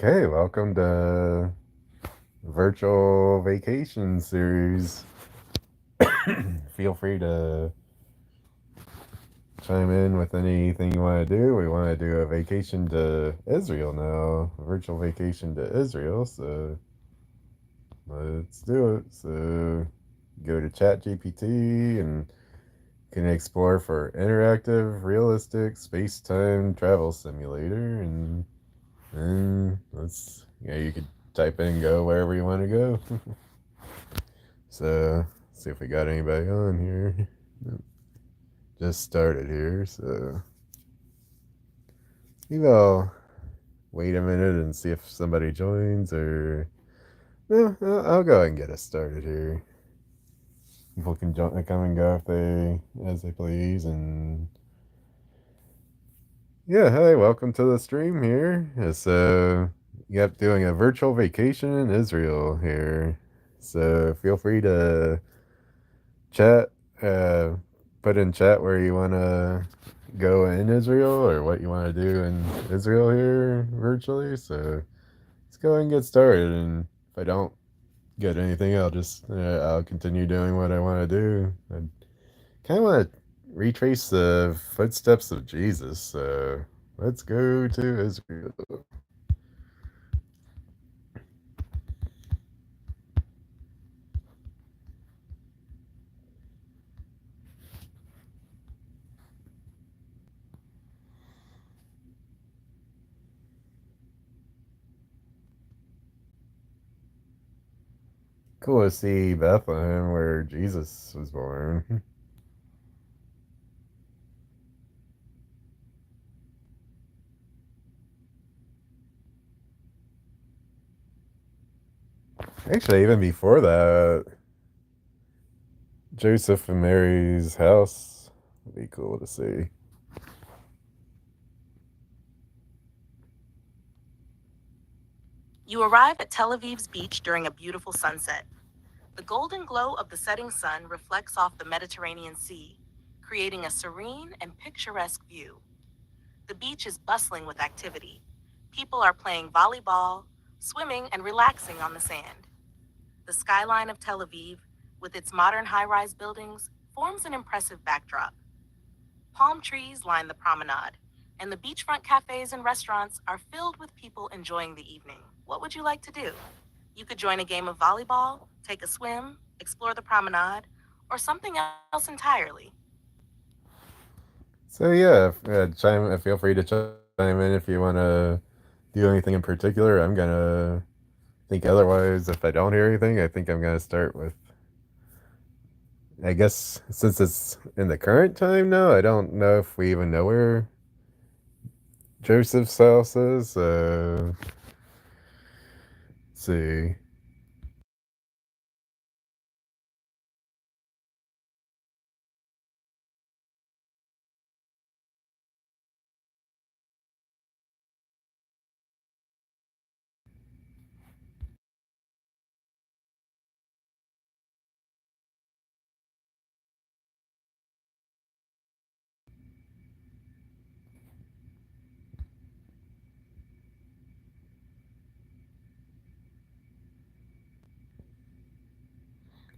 Okay, welcome to virtual vacation series. Feel free to chime in with anything you want to do. We want to do a vacation to Israel now, a virtual vacation to Israel. So let's do it. So go to ChatGPT and can explore for interactive, realistic space-time travel simulator, and let's you could type in and go wherever you want to go. So, see if we got anybody on here. Just started here, so maybe I'll wait a minute and see if somebody joins, or no, I'll go ahead and get us started here. People can come and go if they as they please, and yeah, hey, welcome to the stream here. So, yep, doing a virtual vacation in Israel here. So feel free to chat, uh, put in chat where you want to go in Israel or what you want to do in Israel here virtually. So let's go ahead and get started. And if I don't get anything, I'll continue doing what I want to do. I kind of want to retrace the footsteps of Jesus. So let's go to Israel. Cool to see Bethlehem where Jesus was born. Actually, even before that, Joseph and Mary's house would be cool to see. You arrive at Tel Aviv's beach during a beautiful sunset. The golden glow of the setting sun reflects off the Mediterranean Sea, creating a serene and picturesque view. The beach is bustling with activity. People are playing volleyball, swimming, and relaxing on the sand. The skyline of Tel Aviv, with its modern high rise buildings, forms an impressive backdrop. Palm trees line the promenade, and the beachfront cafes and restaurants are filled with people enjoying the evening. What would you like to do? You could join a game of volleyball, take a swim, explore the promenade, or something else entirely. So yeah, feel free to chime in if you want to do anything in particular. I'm gonna think otherwise. If I don't hear anything, I think I'm gonna start with. I guess since it's in the current time now, I don't know if we even know where Joseph's house is. Let's see.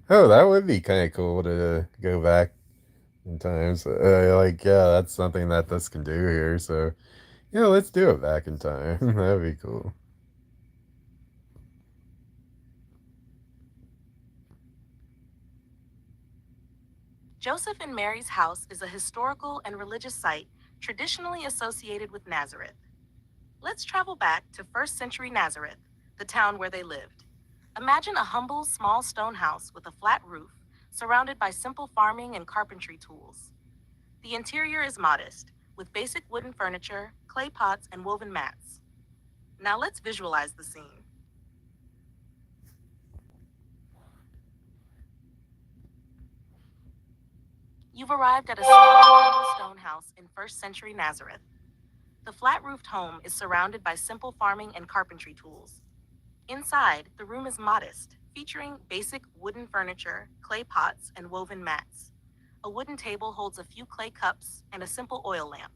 Oh, that would be kind of cool to go back in time. So, yeah, that's something that this can do here. So, yeah, let's do it back in time. That'd be cool. Joseph and Mary's house is a historical and religious site traditionally associated with Nazareth. Let's travel back to 1st century Nazareth, the town where they lived. Imagine a humble, small stone house with a flat roof, surrounded by simple farming and carpentry tools. The interior is modest, with basic wooden furniture, clay pots, and woven mats. Now let's visualize the scene. You've arrived at a small, humble stone house in 1st century Nazareth. The flat roofed home is surrounded by simple farming and carpentry tools. Inside, the room is modest, featuring basic wooden furniture, clay pots, and woven mats. A wooden table holds a few clay cups and a simple oil lamp.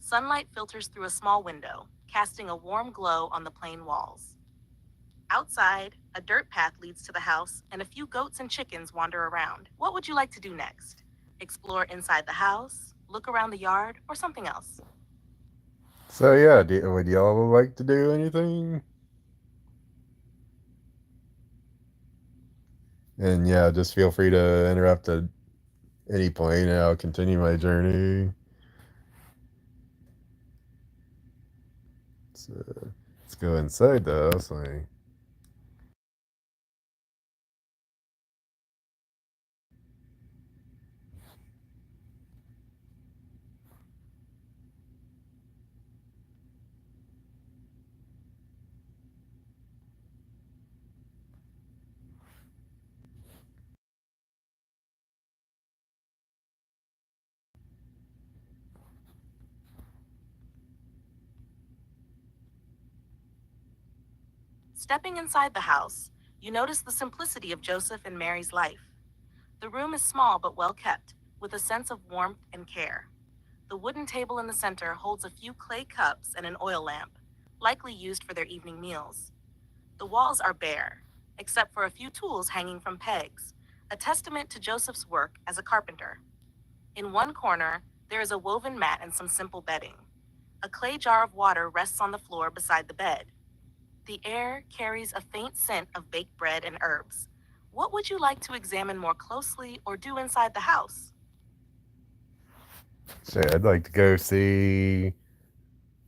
Sunlight filters through a small window, casting a warm glow on the plain walls. Outside, a dirt path leads to the house, and a few goats and chickens wander around. What would you like to do next? Explore inside the house, look around the yard, or something else? So yeah, would y'all like to do anything? And yeah, just feel free to interrupt at any point, and I'll continue my journey. So let's go inside the house. Stepping inside the house, you notice the simplicity of Joseph and Mary's life. The room is small but well kept, with a sense of warmth and care. The wooden table in the center holds a few clay cups and an oil lamp, likely used for their evening meals. The walls are bare, except for a few tools hanging from pegs, a testament to Joseph's work as a carpenter. In one corner, there is a woven mat and some simple bedding. A clay jar of water rests on the floor beside the bed. The air carries a faint scent of baked bread and herbs. What would you like to examine more closely or do inside the house? So I'd like to go see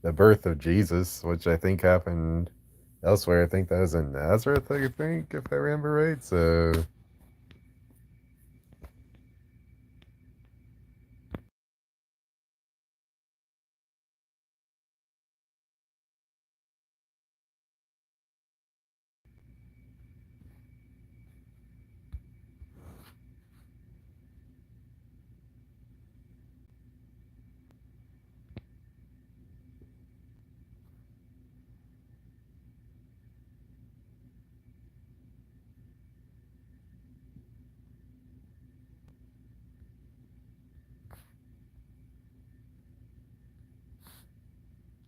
the birth of Jesus, which I think happened elsewhere. I think that was in Nazareth, I think, if I remember right. So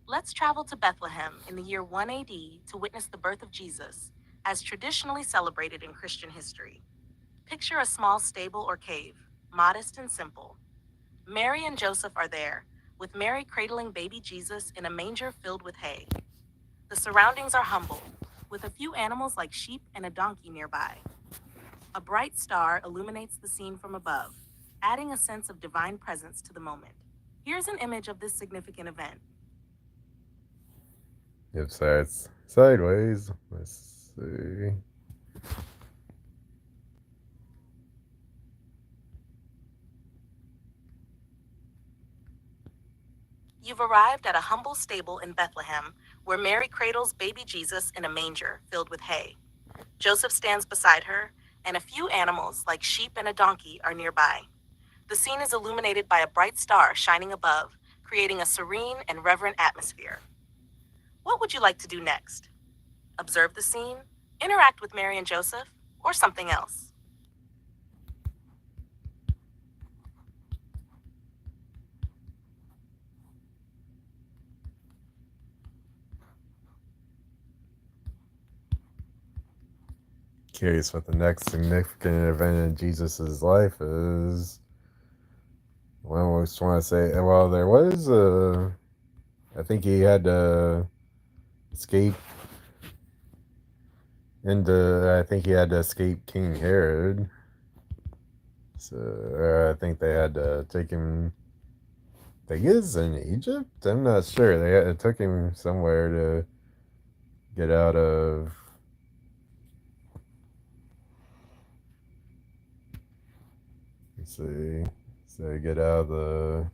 Let's travel to Bethlehem in the year 1 AD to witness the birth of Jesus, as traditionally celebrated in Christian history. Picture a small stable or cave, modest and simple. Mary and Joseph are there, with Mary cradling baby Jesus in a manger filled with hay. The surroundings are humble, with a few animals like sheep and a donkey nearby. A bright star illuminates the scene from above, adding a sense of divine presence to the moment. Here's an image of this significant event. it starts sideways. Let's see. You've arrived at a humble stable in Bethlehem, where Mary cradles baby Jesus in a manger filled with hay. Joseph stands beside her, and a few animals, like sheep and a donkey, are nearby. The scene is illuminated by a bright star shining above, creating a serene and reverent atmosphere. What would you like to do next? Observe the scene, interact with Mary and Joseph, or something else? Curious what the next significant event in Jesus' life is. Well, I just want to say, well, there was I think he had to escape I think he had to escape King Herod. So I think they had to take him. I think it's in Egypt. I'm not sure. It took him somewhere to get out of. Let's see. So get out of the.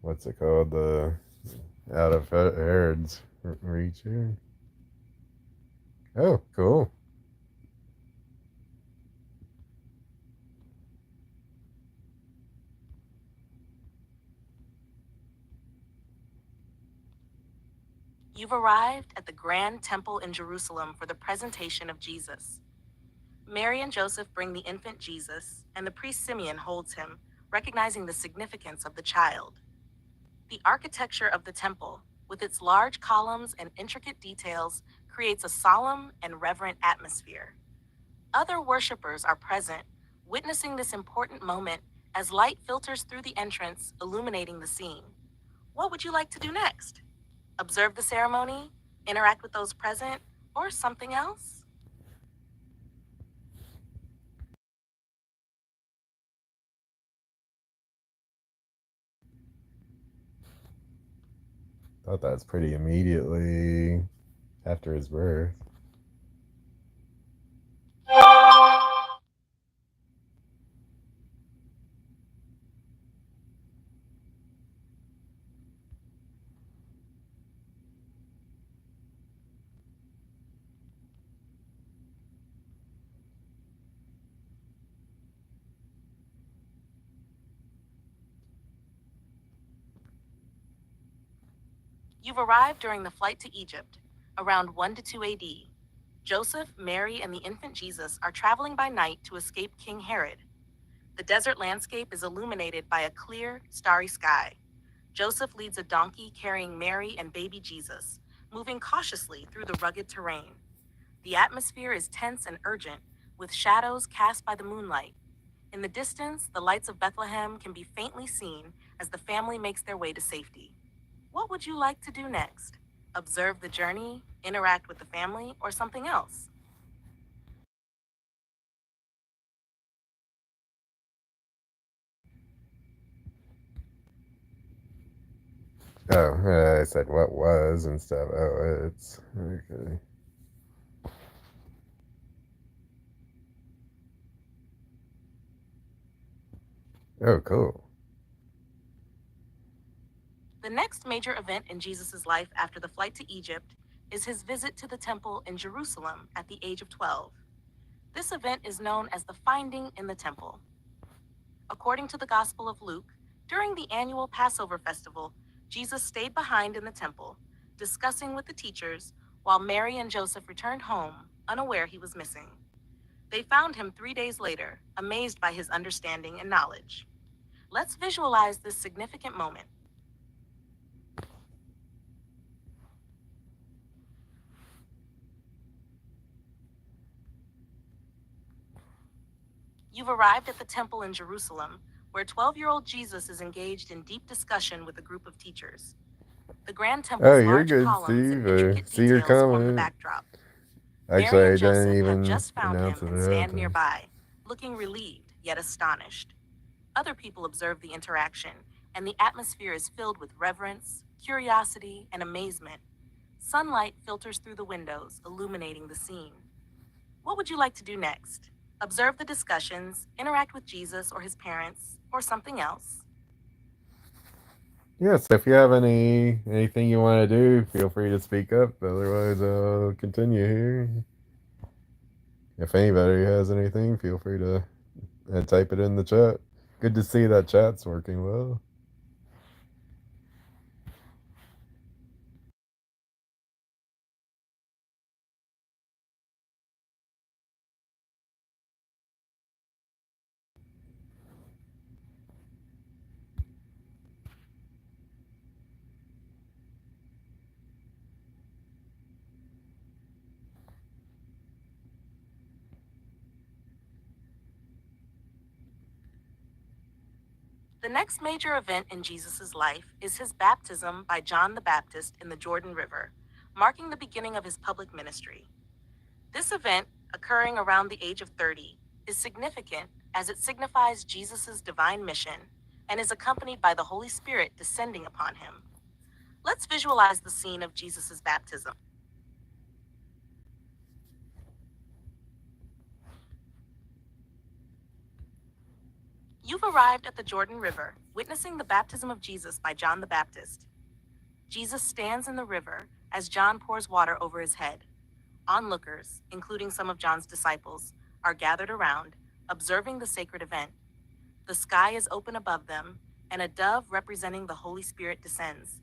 What's it called? The out of Herod's reach here. Oh, cool. You've arrived at the Grand Temple in Jerusalem for the presentation of Jesus. Mary and Joseph bring the infant Jesus, and the priest Simeon holds him, recognizing the significance of the child. The architecture of the temple, with its large columns and intricate details, creates a solemn and reverent atmosphere. Other worshippers are present, witnessing this important moment as light filters through the entrance, illuminating the scene. What would you like to do next? Observe the ceremony, interact with those present, or something else? Thought that's pretty immediately after his birth. You've arrived during the flight to Egypt, around 1 to 2 AD. Joseph, Mary, and the infant Jesus are traveling by night to escape King Herod. The desert landscape is illuminated by a clear, starry sky. Joseph leads a donkey carrying Mary and baby Jesus, moving cautiously through the rugged terrain. The atmosphere is tense and urgent, with shadows cast by the moonlight. In the distance, the lights of Bethlehem can be faintly seen as the family makes their way to safety. What would you like to do next? Observe the journey, interact with the family, or something else? Oh, I said what was and stuff. Oh, it's okay. Oh, cool. The next major event in Jesus' life after the flight to Egypt is his visit to the temple in Jerusalem at the age of 12. This event is known as the Finding in the Temple. According to the Gospel of Luke, during the annual Passover festival, Jesus stayed behind in the temple, discussing with the teachers, while Mary and Joseph returned home, unaware he was missing. They found him 3 days later, amazed by his understanding and knowledge. Let's visualize this significant moment. You've arrived at the temple in Jerusalem, where 12-year-old Jesus is engaged in deep discussion with a group of teachers. The grand Oh, temple's you're large good, columns and Steve. intricate See your details form the comment. backdrop. Actually, Mary I and didn't Joseph have even just found announce him that and it stand happened. nearby, looking relieved yet astonished. Other people observe the interaction, and the atmosphere is filled with reverence, curiosity, and amazement. Sunlight filters through the windows, illuminating the scene. What would you like to do next? Observe the discussions, interact with Jesus or his parents, or something else? Yes, if you have anything you want to do, feel free to speak up. Otherwise, I'll continue here. If anybody has anything, feel free to type it in the chat. Good to see that chat's working well. The next major event in Jesus' life is his baptism by John the Baptist in the Jordan River, marking the beginning of his public ministry. This event, occurring around the age of 30, is significant as it signifies Jesus' divine mission and is accompanied by the Holy Spirit descending upon him. Let's visualize the scene of Jesus' baptism. You've arrived at the Jordan River, witnessing the baptism of Jesus by John the Baptist. Jesus stands in the river as John pours water over his head. Onlookers, including some of John's disciples, are gathered around, observing the sacred event. The sky is open above them, and a dove representing the Holy Spirit descends.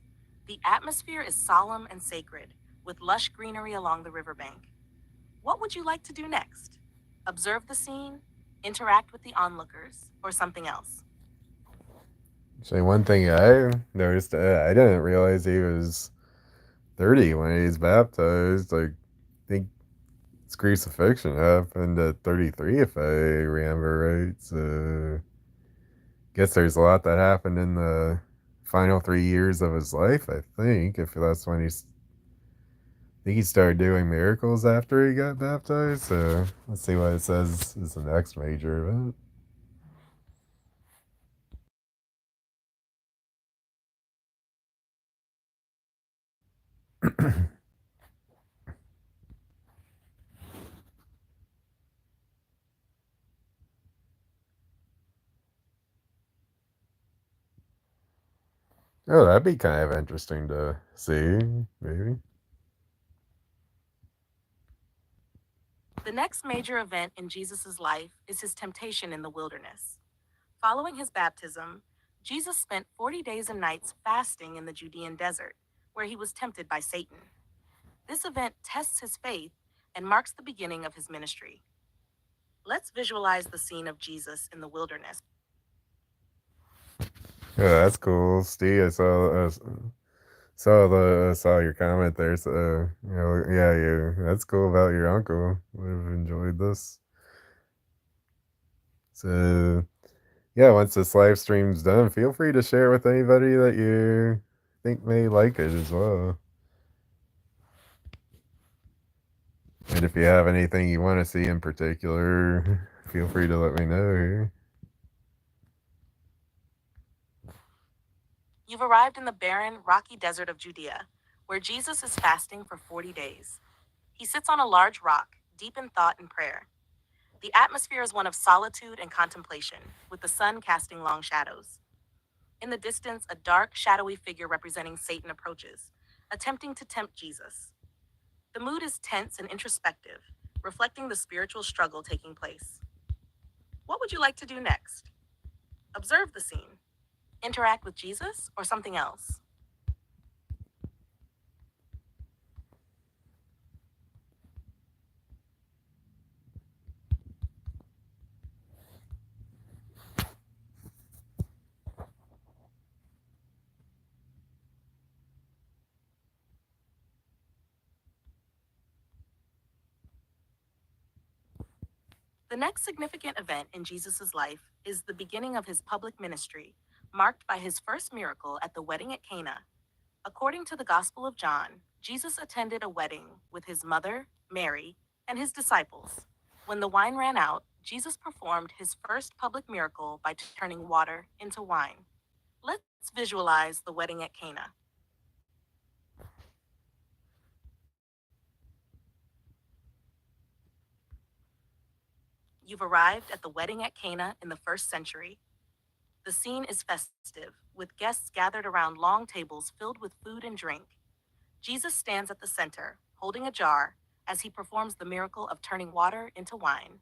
The atmosphere is solemn and sacred, with lush greenery along the riverbank. What would you like to do next? Observe the scene, interact with the onlookers, or something else? So one thing I noticed, I didn't realize he was 30 when he's baptized. Like, I think his crucifixion happened at 33, if I remember right. So, guess there's a lot that happened in the final 3 years of his life, I think, if that's when I think he started doing miracles after he got baptized. So, let's see what it says is the next major event. Oh, that'd be kind of interesting to see, maybe. The next major event in Jesus' life is his temptation in the wilderness. Following his baptism, Jesus spent 40 days and nights fasting in the Judean desert, where he was tempted by Satan. This event tests his faith and marks the beginning of his ministry. Let's visualize the scene of Jesus in the wilderness. Yeah, that's cool, Steve. I saw your comment there. So yeah, that's cool about your uncle. Would have enjoyed this. So yeah, once this live stream's done, feel free to share with anybody that you think may like it as well. And if you have anything you want to see in particular, feel free to let me know here. You've arrived in the barren, rocky desert of Judea, where Jesus is fasting for 40 days. He sits on a large rock, deep in thought and prayer. The atmosphere is one of solitude and contemplation, with the sun casting long shadows. In the distance, a dark, shadowy figure representing Satan approaches, attempting to tempt Jesus. The mood is tense and introspective, reflecting the spiritual struggle taking place. What would you like to do next? Observe the scene. Interact with Jesus or something else? The next significant event in Jesus' life is the beginning of his public ministry, marked by his first miracle at the wedding at Cana. According to the Gospel of John, Jesus attended a wedding with his mother, Mary, and his disciples. When the wine ran out, Jesus performed his first public miracle by turning water into wine. Let's visualize the wedding at Cana. You've arrived at the wedding at Cana in the first century. The scene is festive, with guests gathered around long tables filled with food and drink. Jesus stands at the center, holding a jar, as he performs the miracle of turning water into wine.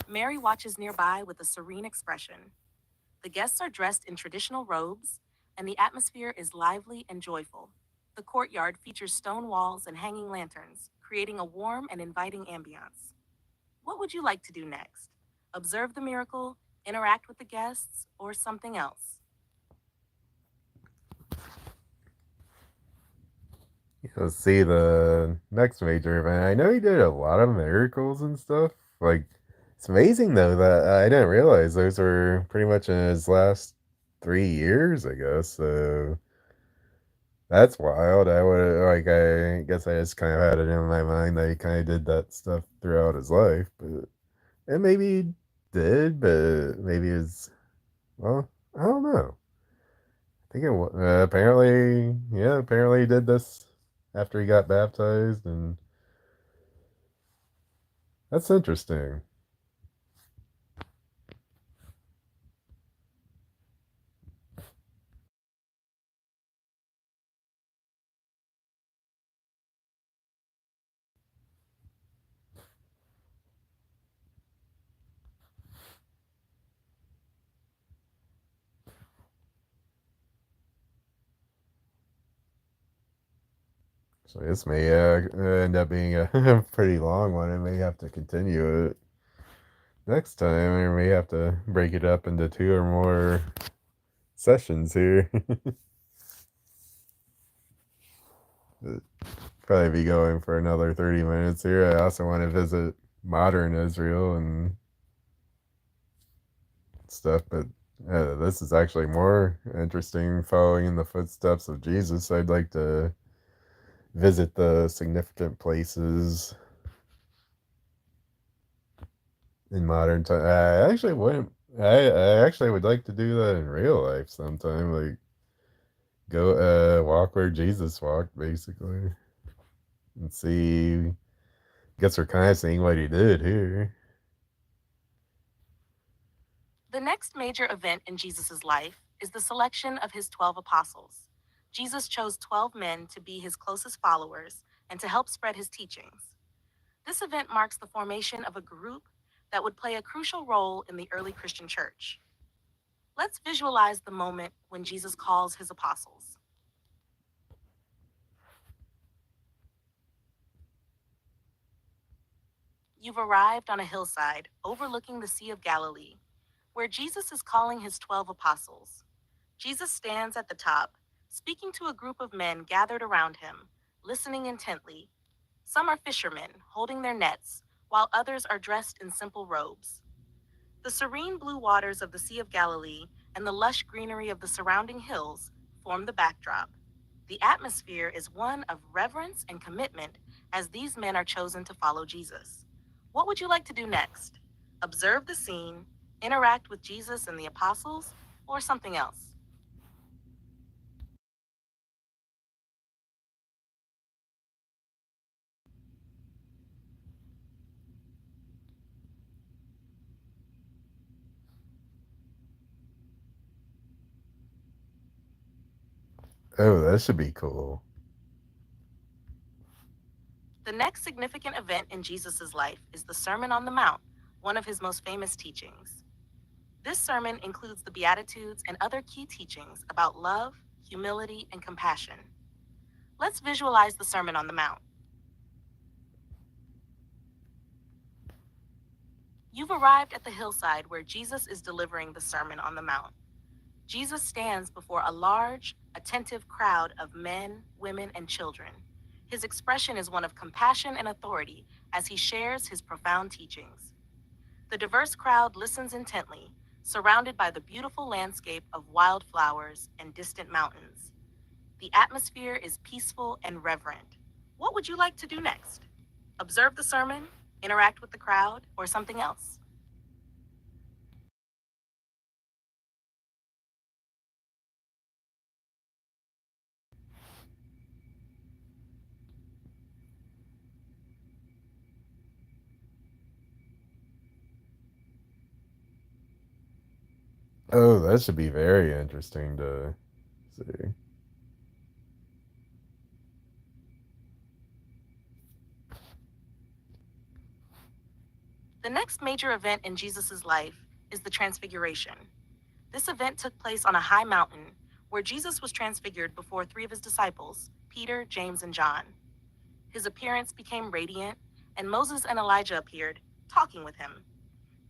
Mary watches nearby with a serene expression. The guests are dressed in traditional robes, and the atmosphere is lively and joyful. The courtyard features stone walls and hanging lanterns, creating a warm and inviting ambiance. What would you like to do next? Observe the miracle, interact with the guests, or something else? Let's see the next major event. I know he did a lot of miracles and stuff. Like, it's amazing though that I didn't realize those were pretty much in his last 3 years, I guess. So that's wild. I guess I just kind of had it in my mind that he kind of did that stuff throughout his life, but and maybe he did, but maybe it's well, I don't know. I think apparently, yeah, apparently he did this after he got baptized, and that's interesting. So this may end up being a pretty long one. I may have to continue it next time, or may have to break it up into two or more sessions here. Probably be going for another 30 minutes here. I also want to visit modern Israel and stuff, but this is actually more interesting, following in the footsteps of Jesus. I'd like to visit the significant places in modern time. I actually wouldn't. I actually would like to do that in real life sometime. Like go walk where Jesus walked, basically, and see. Guess we're kind of seeing what he did here. The next major event in Jesus' life is the selection of his 12 apostles. Jesus chose 12 men to be his closest followers and to help spread his teachings. This event marks the formation of a group that would play a crucial role in the early Christian church. Let's visualize the moment when Jesus calls his apostles. You've arrived on a hillside overlooking the Sea of Galilee, where Jesus is calling his 12 apostles. Jesus stands at the top, speaking to a group of men gathered around him, listening intently. Some are fishermen, holding their nets, while others are dressed in simple robes. The serene blue waters of the Sea of Galilee and the lush greenery of the surrounding hills form the backdrop. The atmosphere is one of reverence and commitment as these men are chosen to follow Jesus. What would you like to do next? Observe the scene, interact with Jesus and the apostles, or something else? Oh, that should be cool. The next significant event in Jesus' life is the Sermon on the Mount, one of his most famous teachings. This sermon includes the Beatitudes and other key teachings about love, humility, and compassion. Let's visualize the Sermon on the Mount. You've arrived at the hillside where Jesus is delivering the Sermon on the Mount. Jesus stands before a large, attentive crowd of men, women, and children. His expression is one of compassion and authority as he shares his profound teachings. The diverse crowd listens intently, surrounded by the beautiful landscape of wildflowers and distant mountains. The atmosphere is peaceful and reverent. What would you like to do next? Observe the sermon, interact with the crowd, or something else? Oh, that should be very interesting to see. The next major event in Jesus' life is the Transfiguration. This event took place on a high mountain where Jesus was transfigured before three of his disciples, Peter, James, and John. His appearance became radiant, and Moses and Elijah appeared, talking with him.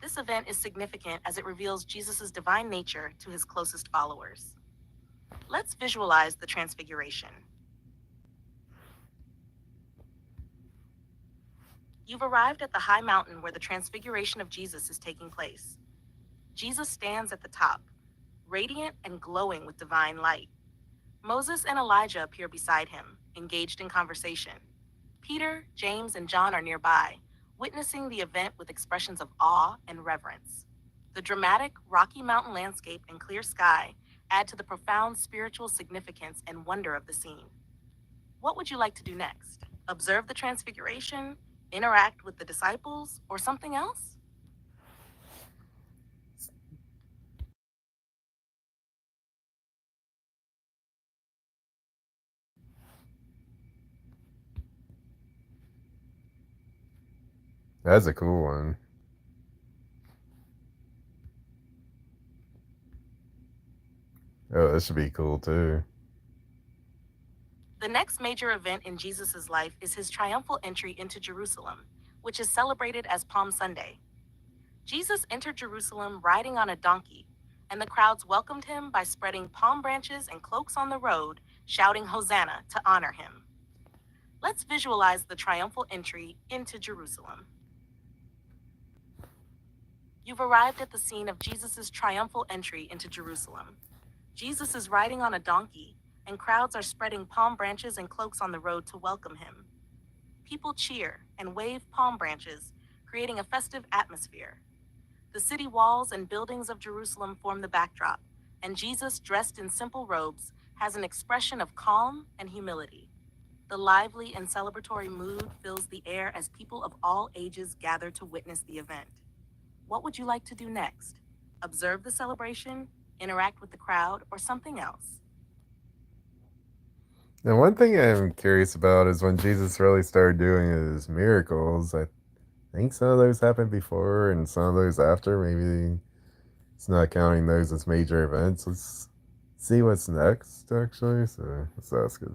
This event is significant as it reveals Jesus' divine nature to his closest followers. Let's visualize the Transfiguration. You've arrived at the high mountain where the Transfiguration of Jesus is taking place. Jesus stands at the top, radiant and glowing with divine light. Moses and Elijah appear beside him, engaged in conversation. Peter, James, and John are nearby, witnessing the event with expressions of awe and reverence. The dramatic, rocky mountain landscape and clear sky add to the profound spiritual significance and wonder of the scene. What would you like to do next? Observe the Transfiguration, interact with the disciples, or something else? That's a cool one. Oh, that should be cool too. The next major event in Jesus' life is his triumphal entry into Jerusalem, which is celebrated as Palm Sunday. Jesus entered Jerusalem riding on a donkey, and the crowds welcomed him by spreading palm branches and cloaks on the road, shouting Hosanna to honor him. Let's visualize the triumphal entry into Jerusalem. You've arrived at the scene of Jesus' triumphal entry into Jerusalem. Jesus is riding on a donkey, and crowds are spreading palm branches and cloaks on the road to welcome him. People cheer and wave palm branches, creating a festive atmosphere. The city walls and buildings of Jerusalem form the backdrop, and Jesus, dressed in simple robes, has an expression of calm and humility. The lively and celebratory mood fills the air as people of all ages gather to witness the event. What would you like to do next? Observe the celebration, interact with the crowd, or something else? And one thing I'm curious about is when Jesus really started doing his miracles. I think some of those happened before and some of those after. Maybe it's not counting those as major events. Let's see what's next, actually. So let's ask it.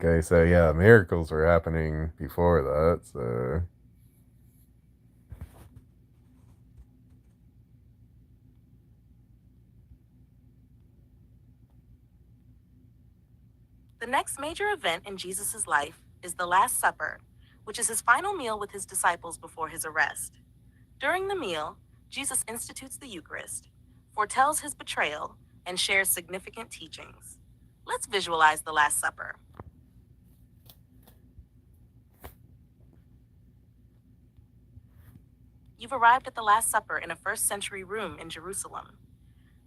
Okay, so yeah, miracles were happening before that. So The next major event in Jesus' life is the Last Supper, which is his final meal with his disciples before his arrest. During the meal, Jesus institutes the Eucharist, foretells his betrayal, and shares significant teachings. Let's visualize the Last Supper. You've arrived at the Last Supper in a first century room in Jerusalem.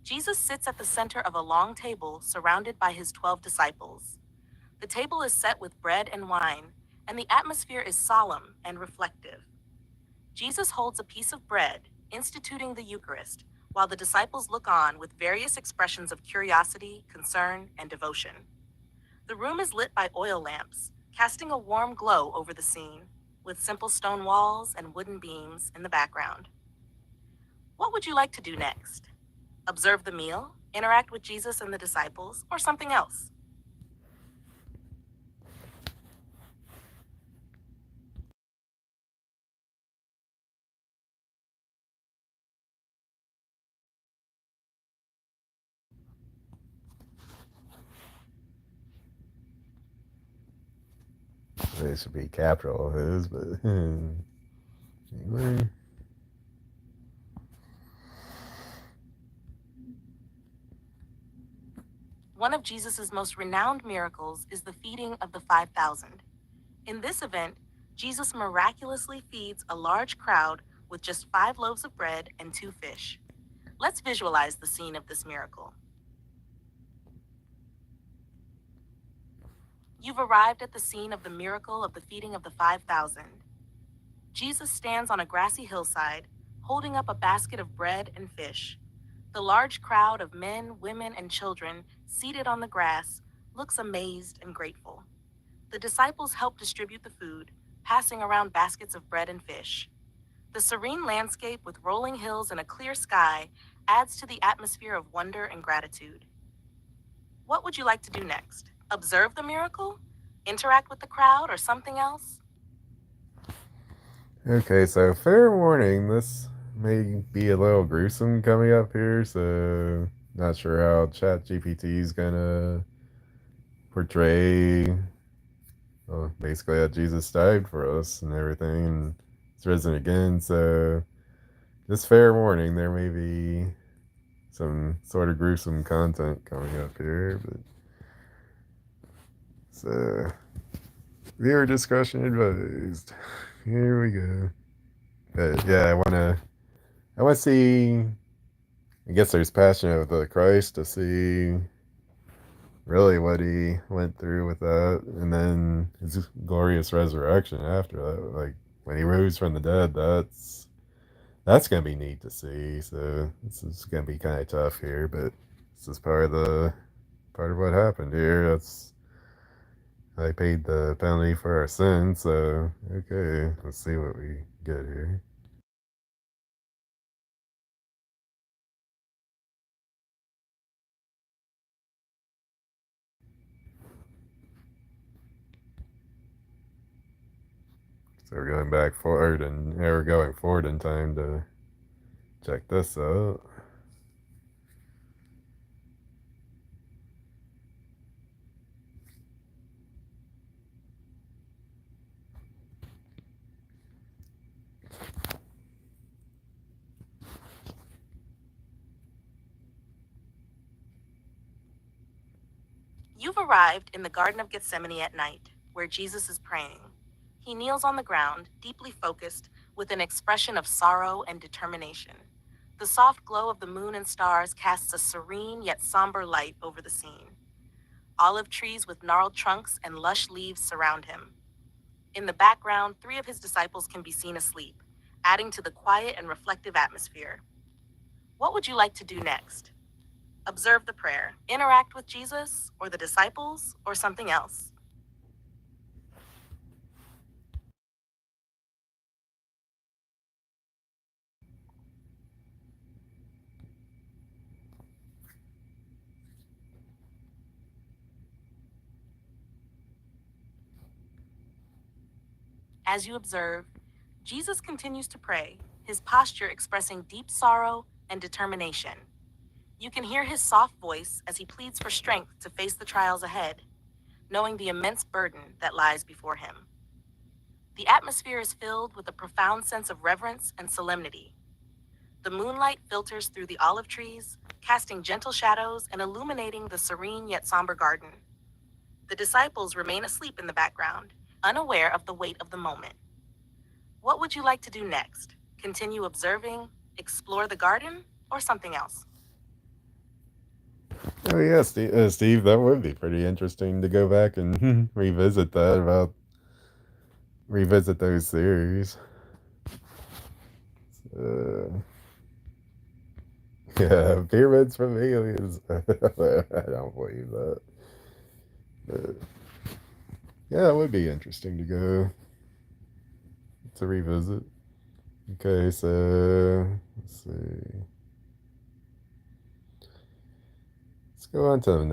Jesus sits at the center of a long table surrounded by his 12 disciples. The table is set with bread and wine, and the atmosphere is solemn and reflective. Jesus holds a piece of bread, instituting the Eucharist, while the disciples look on with various expressions of curiosity, concern, and devotion. The room is lit by oil lamps, casting a warm glow over the scene, with simple stone walls and wooden beams in the background. What would you like to do next? Observe the meal, interact with Jesus and the disciples, or something else? they should be capital of his, but anyway. One of Jesus' most renowned miracles is the feeding of the 5,000. In this event, Jesus miraculously feeds a large crowd with just 5 loaves of bread and 2 fish. Let's visualize the scene of this miracle. You've arrived at the scene of the miracle of the feeding of the 5,000. Jesus stands on a grassy hillside, holding up a basket of bread and fish. The large crowd of men, women, and children seated on the grass looks amazed and grateful. The disciples help distribute the food, passing around baskets of bread and fish. The serene landscape with rolling hills and a clear sky adds to the atmosphere of wonder and gratitude. What would you like to do next? Observe the miracle? Interact with the crowd or something else? Okay, so fair warning, this may be a little gruesome coming up here, so not sure how ChatGPT is gonna portray, well, basically that Jesus died for us and everything, and it's risen again. So just fair warning, there may be some sort of gruesome content coming up here, but so viewer discretion advised. Here we go. But yeah, I wanna see. I guess there's Passion of the Christ to see really what he went through with that, and then his glorious resurrection after that. Like when he rose from the dead, that's gonna be neat to see. So this is gonna be kind of tough here, but This is part of what happened here. That's I paid the penalty for our sin, so okay, let's see what we get here. So we're going back forward and we're going forward in time to check this out. You've arrived in the Garden of Gethsemane at night, where Jesus is praying. He kneels on the ground, deeply focused, with an expression of sorrow and determination. The soft glow of the moon and stars casts a serene yet somber light over the scene. Olive trees with gnarled trunks and lush leaves surround him. In the background, three of his disciples can be seen asleep, adding to the quiet and reflective atmosphere. What would you like to do next? Observe the prayer, interact with Jesus or the disciples or something else? As you observe, Jesus continues to pray, his posture expressing deep sorrow and determination. You can hear his soft voice as he pleads for strength to face the trials ahead, knowing the immense burden that lies before him. The atmosphere is filled with a profound sense of reverence and solemnity. The moonlight filters through the olive trees, casting gentle shadows and illuminating the serene yet somber garden. The disciples remain asleep in the background, unaware of the weight of the moment. What would you like to do next? Continue observing, explore the garden, or something else? Oh yeah, Steve, that would be pretty interesting to go back and revisit those series. Uh, yeah, pyramids from aliens. I don't believe that. But yeah, it would be interesting to go to revisit. Okay, so let's see. Let's go on to the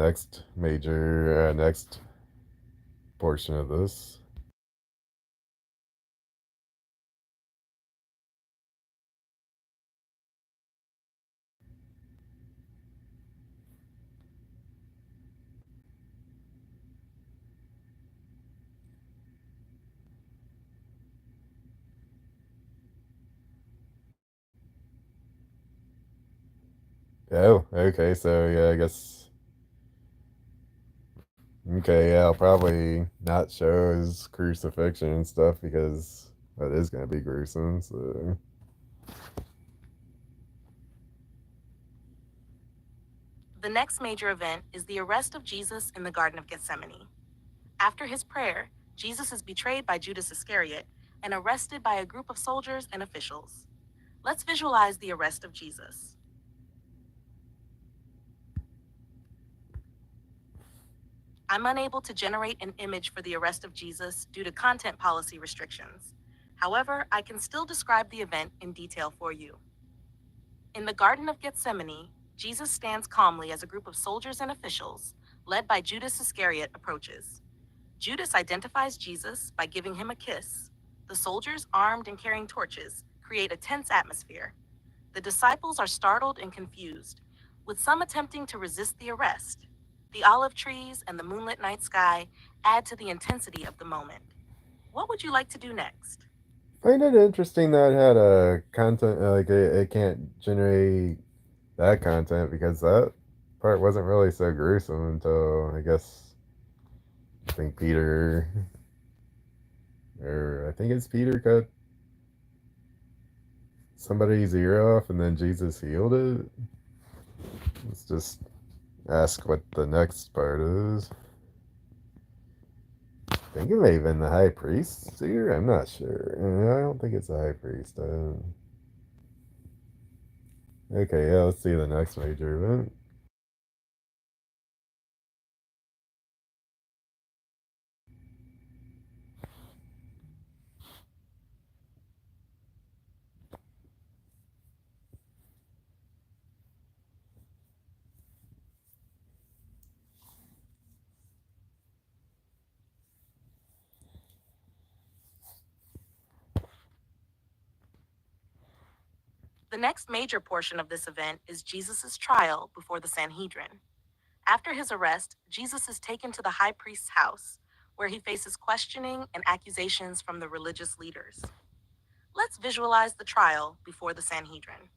next portion of this. Oh, okay, so yeah, I guess. Okay, yeah, I'll probably not show his crucifixion and stuff because that is going to be gruesome. So, The next major event is the arrest of Jesus in the Garden of Gethsemane. After his prayer, Jesus is betrayed by Judas Iscariot and arrested by a group of soldiers and officials. Let's visualize the arrest of Jesus. I'm unable to generate an image for the arrest of Jesus due to content policy restrictions. However, I can still describe the event in detail for you. In the Garden of Gethsemane, Jesus stands calmly as a group of soldiers and officials, led by Judas Iscariot, approaches. Judas identifies Jesus by giving him a kiss. The soldiers, armed and carrying torches, create a tense atmosphere. The disciples are startled and confused, with some attempting to resist the arrest. The olive trees and the moonlit night sky add to the intensity of the moment. What would you like to do next? find it interesting that it had a content like it can't generate that content because that part wasn't really so gruesome until I guess I think Peter or I think it's Peter cut somebody's ear off and then Jesus healed it. Let's just ask what the next part is. I think it may have been the high priest's ear. I'm not sure. I don't think it's the high priest. Okay, yeah, let's see the next major event. The next major portion of this event is Jesus' trial before the Sanhedrin. After his arrest, Jesus is taken to the high priest's house, where he faces questioning and accusations from the religious leaders. Let's visualize the trial before the Sanhedrin.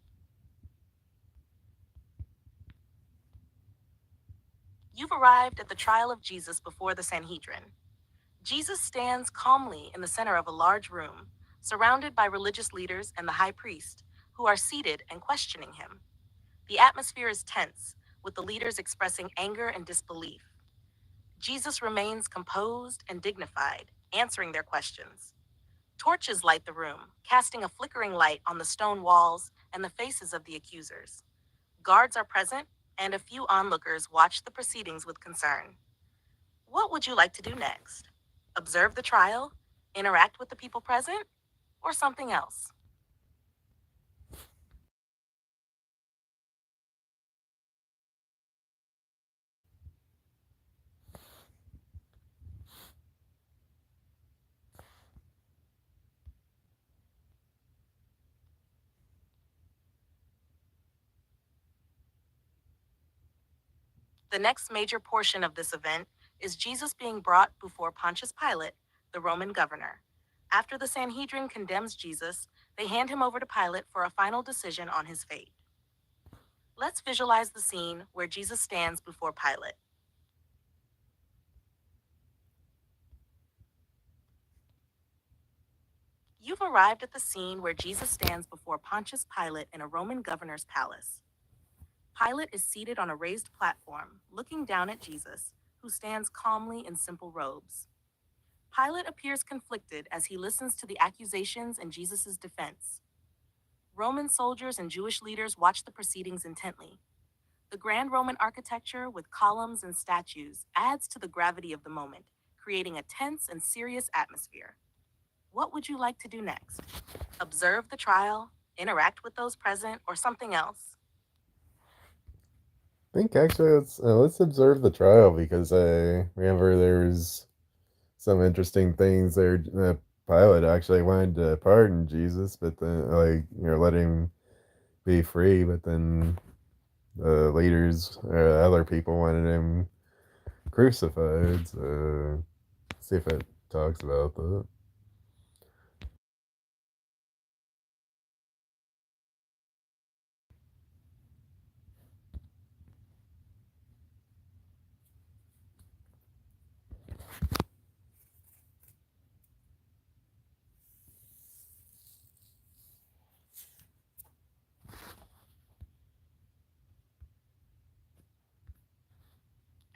You've arrived at the trial of Jesus before the Sanhedrin. Jesus stands calmly in the center of a large room, surrounded by religious leaders and the high priest, who are seated and questioning him. The atmosphere is tense, with the leaders expressing anger and disbelief. Jesus remains composed and dignified, answering their questions. Torches light the room, casting a flickering light on the stone walls and the faces of the accusers. Guards are present, and a few onlookers watch the proceedings with concern. What would you like to do next? Observe the trial, interact with the people present, or something else? The next major portion of this event is Jesus being brought before Pontius Pilate, the Roman governor. After the Sanhedrin condemns Jesus, they hand him over to Pilate for a final decision on his fate. Let's visualize the scene where Jesus stands before Pilate. You've arrived at the scene where Jesus stands before Pontius Pilate in a Roman governor's palace. Pilate is seated on a raised platform, looking down at Jesus, who stands calmly in simple robes. Pilate appears conflicted as he listens to the accusations in Jesus' defense. Roman soldiers and Jewish leaders watch the proceedings intently. The grand Roman architecture with columns and statues adds to the gravity of the moment, creating a tense and serious atmosphere. What would you like to do next? Observe the trial, interact with those present, or something else? I think actually let's observe the trial because I remember there's some interesting things there. The pilot actually wanted to pardon Jesus, but then let him be free, but then the leaders, other people wanted him crucified. So see if it talks about that.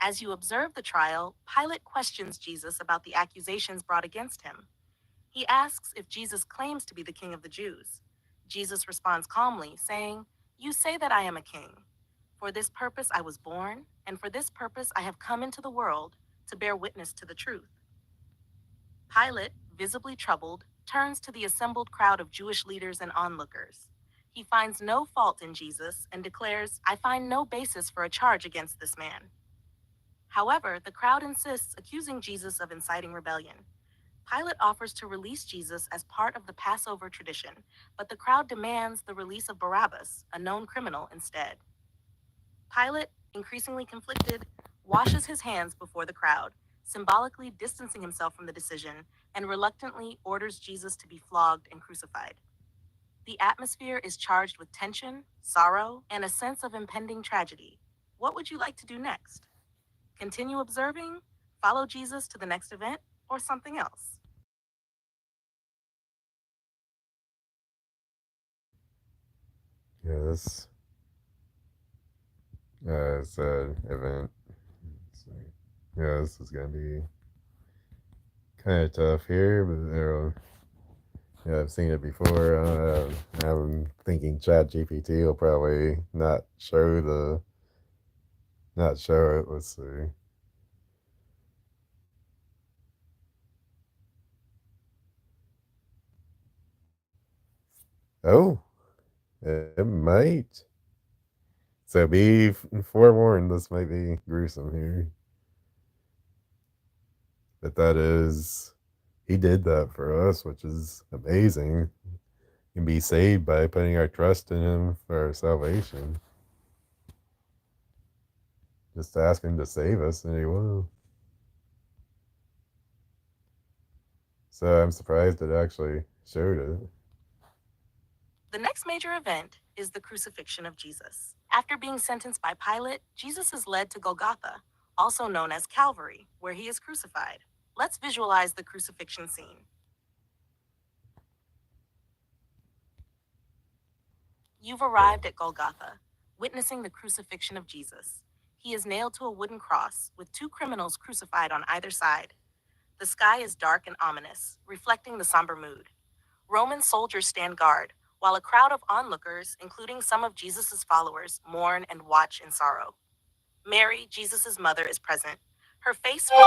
As you observe the trial, Pilate questions Jesus about the accusations brought against him. He asks if Jesus claims to be the king of the Jews. Jesus responds calmly, saying, "You say that I am a king. For this purpose I was born, and for this purpose I have come into the world, to bear witness to the truth." Pilate, visibly troubled, turns to the assembled crowd of Jewish leaders and onlookers. He finds no fault in Jesus and declares, "I find no basis for a charge against this man." However, the crowd insists, accusing Jesus of inciting rebellion. Pilate offers to release Jesus as part of the Passover tradition, but the crowd demands the release of Barabbas, a known criminal, instead. Pilate, increasingly conflicted, washes his hands before the crowd, symbolically distancing himself from the decision, and reluctantly orders Jesus to be flogged and crucified. The atmosphere is charged with tension, sorrow, and a sense of impending tragedy. What would you like to do next? Continue observing, follow Jesus to the next event, or something else? Yeah, this it's an event. So, yeah, this is gonna be kind of tough here, but yeah, I've seen it before. I'm thinking Chat GPT will probably not show it. Let's see. Oh, it might. So be forewarned. This might be gruesome here, but he did that for us, which is amazing. can be saved by putting our trust in Him for our salvation. Just ask Him to save us, and He will. So I'm surprised it actually showed it. The next major event is the crucifixion of Jesus. After being sentenced by Pilate, Jesus is led to Golgotha, also known as Calvary, where he is crucified. Let's visualize the crucifixion scene. You've arrived at Golgotha, witnessing the crucifixion of Jesus. He is nailed to a wooden cross with two criminals crucified on either side. The sky is dark and ominous, reflecting the somber mood. Roman soldiers stand guard, while a crowd of onlookers, including some of Jesus' followers, mourn and watch in sorrow. Mary, Jesus' mother, is present, her face filled.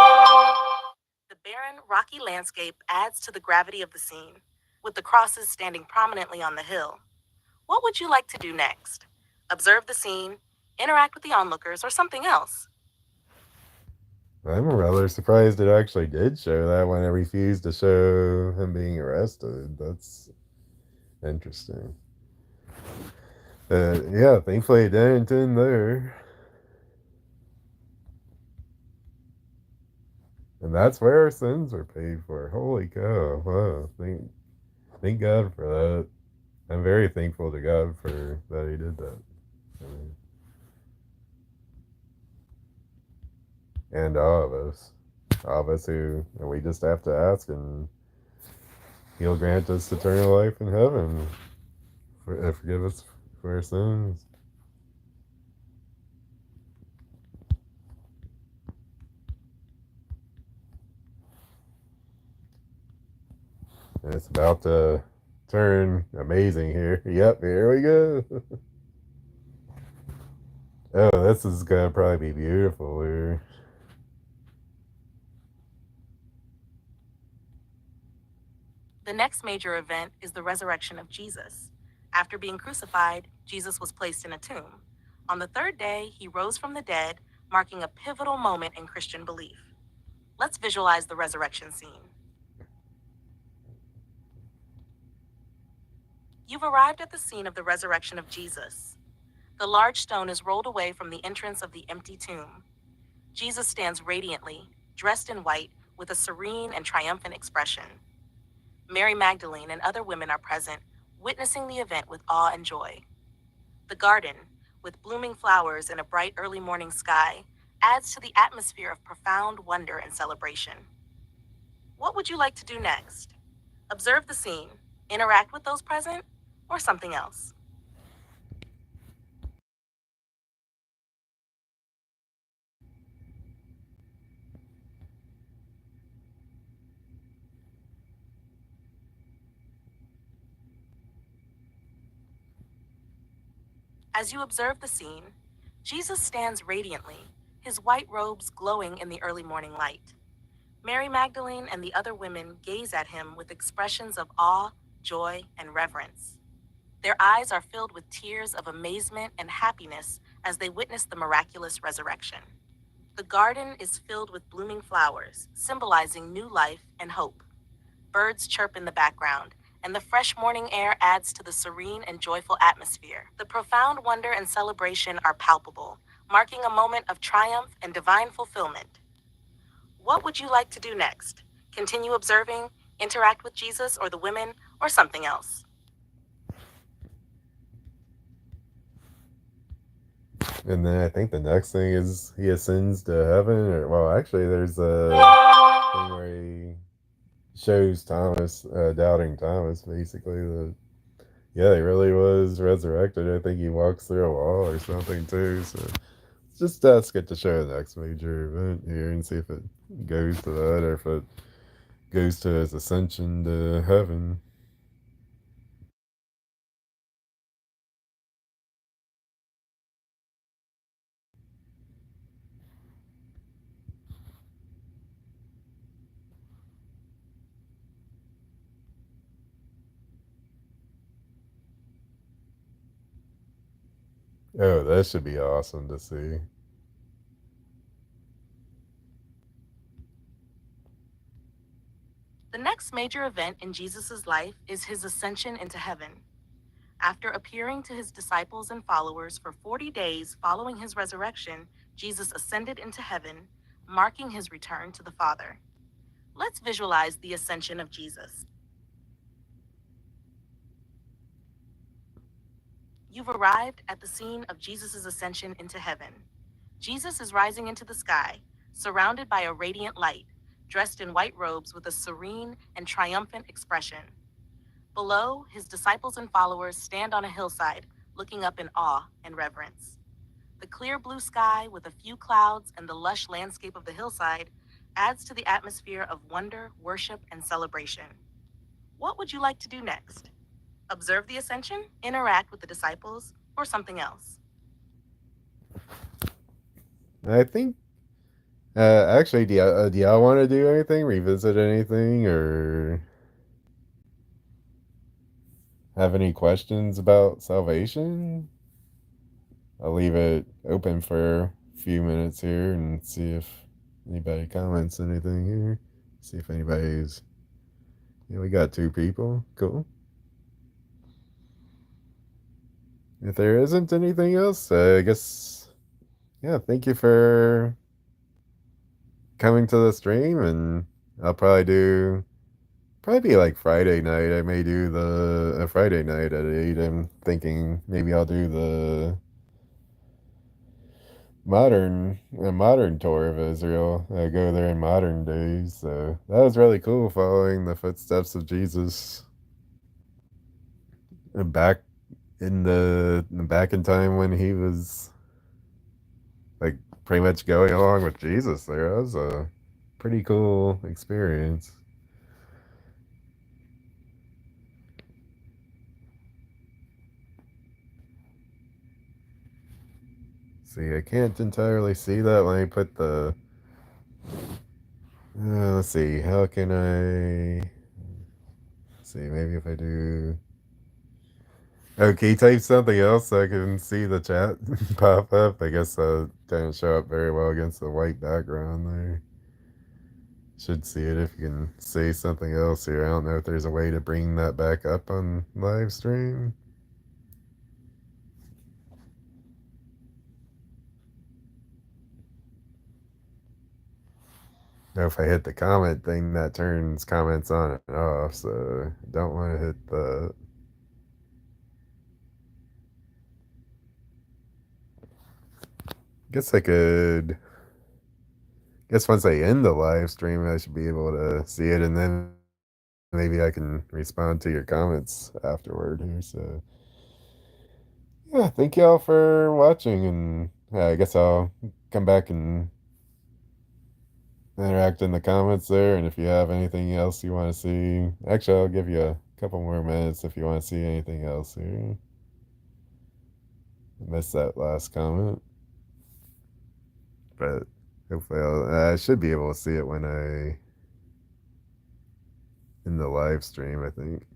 The barren, rocky landscape adds to the gravity of the scene, with the crosses standing prominently on the hill. What would you like to do next? Observe the scene, interact with the onlookers, or something else? I'm rather surprised it actually did show that when it refused to show him being arrested. That's interesting. Yeah, thankfully it didn't end there. And that's where our sins were paid for. Holy cow. Wow. Thank God for that. I'm very thankful to God for that He did that. I mean, and all of us. All of us who we just have to ask, and He'll grant us eternal life in heaven. Forgive us for our sins. And it's about to turn amazing here. Yep, here we go. Oh, this is gonna probably be beautiful here. The next major event is the resurrection of Jesus. After being crucified, Jesus was placed in a tomb. On the third day, he rose from the dead, marking a pivotal moment in Christian belief. Let's visualize the resurrection scene. You've arrived at the scene of the resurrection of Jesus. The large stone is rolled away from the entrance of the empty tomb. Jesus stands radiantly, dressed in white, with a serene and triumphant expression. Mary Magdalene and other women are present, witnessing the event with awe and joy. The garden, with blooming flowers and a bright early morning sky, adds to the atmosphere of profound wonder and celebration. What would you like to do next? Observe the scene, interact with those present, or something else? As you observe the scene, Jesus stands radiantly, his white robes glowing in the early morning light. Mary Magdalene and the other women gaze at him with expressions of awe, joy, and reverence. Their eyes are filled with tears of amazement and happiness as they witness the miraculous resurrection. The garden is filled with blooming flowers, symbolizing new life and hope. Birds chirp in the background, and the fresh morning air adds to the serene and joyful atmosphere. The profound wonder and celebration are palpable, marking a moment of triumph and divine fulfillment. What would you like to do next? Continue observing, interact with Jesus or the women, or something else? And then I think the next thing is he ascends to heaven. Or well, actually, there's a thing where he shows Thomas, doubting Thomas, basically that yeah, he really was resurrected. I think he walks through a wall or something too. So just let's get to show the next major event here and see if it goes to that or if it goes to his ascension to heaven. Oh, that should be awesome to see. The next major event in Jesus' life is his ascension into heaven. After appearing to his disciples and followers for 40 days following his resurrection, Jesus ascended into heaven, marking his return to the Father. Let's visualize the ascension of Jesus. You've arrived at the scene of Jesus' ascension into heaven. Jesus is rising into the sky, surrounded by a radiant light, dressed in white robes with a serene and triumphant expression. Below, his disciples and followers stand on a hillside, looking up in awe and reverence. The clear blue sky, with a few clouds and the lush landscape of the hillside, adds to the atmosphere of wonder, worship, and celebration. What would you like to do next? Observe the ascension, interact with the disciples, or something else? I think, actually, do y'all want to do anything, revisit anything, or have any questions about salvation? I'll leave it open for a few minutes here and see if anybody comments anything here. See if anybody's. Yeah, we got 2 people. Cool. If there isn't anything else, I guess, yeah, thank you for coming to the stream, and I'll probably be like Friday night. I may do a Friday night at 8. I'm thinking maybe I'll do the modern tour of Israel. I go there in modern days. So that was really cool, following the footsteps of Jesus back back in time when he was like pretty much going along with Jesus there. That was a pretty cool experience. See, I can't entirely see that. Let me put the. Let's see. How can I. Let's see, maybe if I do. Okay, type something else so I can see the chat pop up. I guess didn't show up very well against the white background there. Should see it if you can say something else here. I don't know if there's a way to bring that back up on live stream. Now, if I hit the comment thing, that turns comments on and off, so don't want to hit the. Guess I could. Guess once I end the live stream, I should be able to see it, and then maybe I can respond to your comments afterward here. So, yeah, thank y'all for watching, and I guess I'll come back and interact in the comments there. And if you have anything else you want to see, actually, I'll give you a couple more minutes if you want to see anything else here. I missed that last comment, but hopefully I should be able to see it when in the live stream, I think.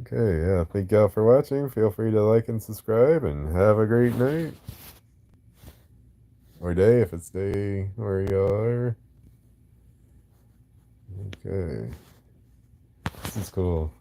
Okay, yeah, thank y'all for watching. Feel free to like and subscribe, and have a great night. Or day, if it's day where y'all are. Okay. This is cool.